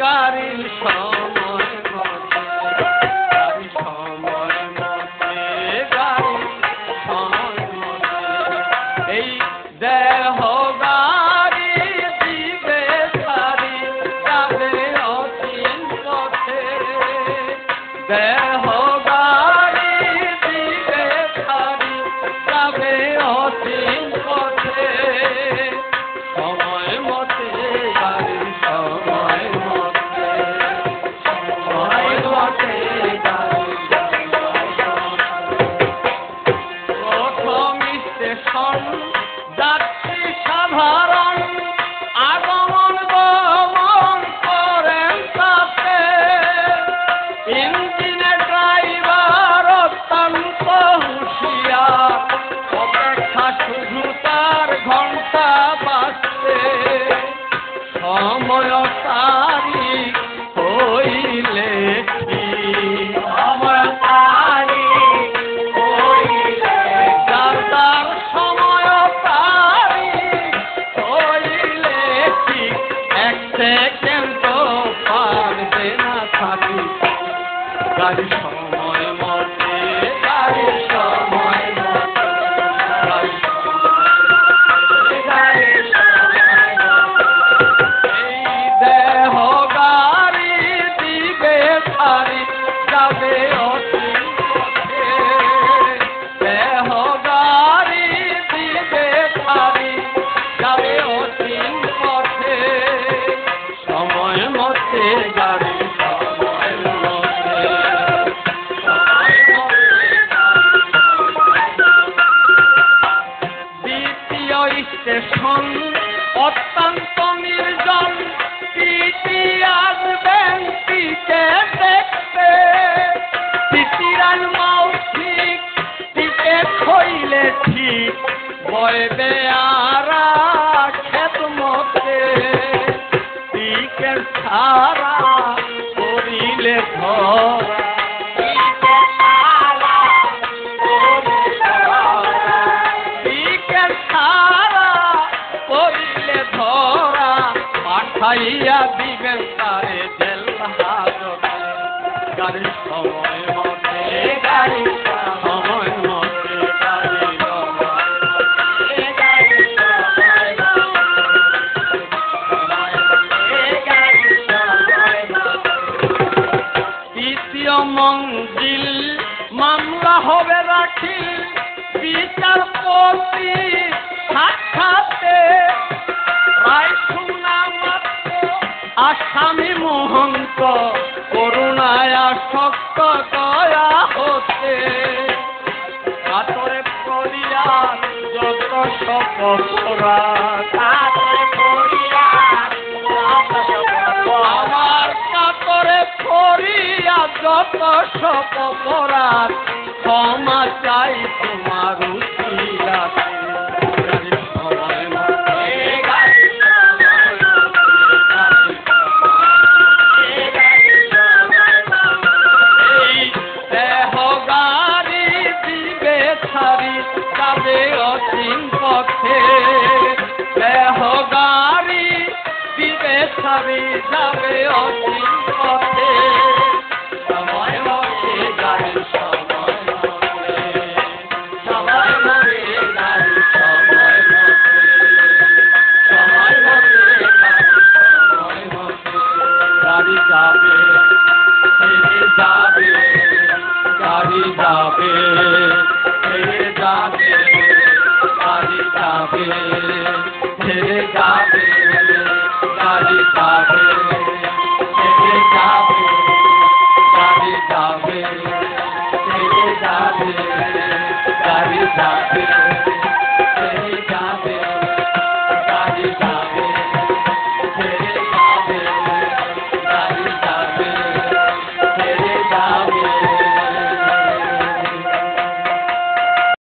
গাড়ির সময় মতে গাড়ি সময় মতে গাড়ি সময় মতে এই দেহ গাড়ি দিবে ছাড়ি যাবে অচিন পথে দেহ গাড়ি দিবে ছাড়ি যাবে অচিন পথে সময় মতে গাড়ি সময় মতে সময় মতে গাড়ি প্রথম স্টেশন যাত্রী সাধারণ আগমন গমন করেন তাতে ইঞ্জিনে ড্রাইভার অত্যন্ত হুঁশিয়ার অপেক্ষা শুধু তার ঘন্টা বাজতে সময় তারিখ হইলে সময় তারিখ হইলে যার তার সময় তারিখ হইলে ঠিক এক সেকেন্ড পারবে না থাকি গাড়ি সময় মতে গাড়ি সময় মতে গাড়ি এই দেহ গাড়ি দিবে ছাড়ি যাবে অচিন পথে দেহ গাড়ি দিবে ছাড়ি যাবে অচিন পথে সময় মতে গাড়ি সময় মতে সময় মতে দ্বিতীয় স্টেশন অত্যন্ত নির্জন টিটি আসবেন টিকে দেখতে টিটিরান মাও ঠিক টিকে হইলে ঠিক বয়বে আরা খেত মতে টিকের ছাড়া করিলে ধরা টিকের ছাড়া করিলে ধরা টিকের ছাড়া করিলে ধরা পাঠাইয়া দিবেন তারে জেল হাজতে গাড়ি সময় মতে গাড়ি সময় মতে গাড়ি সময় মতে গাড়ি সময় গাড়ি সময় তৃতীয় মঞ্জিল মামলা হবে রাখি বিচারপতি সাক্ষাতে রায় শুনা মাত্র আসামি মহন্ত করুণায় আসক্ত দয়া হতে কাতরে করিয়া যত সপরাধ আমার কাতরে করিয়া যত সপরাধ ক্ষমা চাই তোমার উচিলাতে গাড়ি সময় মতে গাড়ি সময় মতে গাড়ি সময় মতে এই দেহ গাড়ি দিবে ছাড়ি যাবে অচিন পথে দেহ গাড়ি দিবে ছাড়ি যাবে অচিন পথে সময় মতে গাড়ি সময় মতে সময় মতে গাড়ি সময় মতে সময় মতে গাড়ি সময় মতে গাড়ি যাবে ছেড়ে যাবে গাড়ি যাবে ছেড়ে যাবে গাড়ি যাবে ছেড়ে যাবে গাড়ি যাবে ছেড়ে যাবে গাড়ি যাবে ছেড়ে যাবে গাড়ি যাবে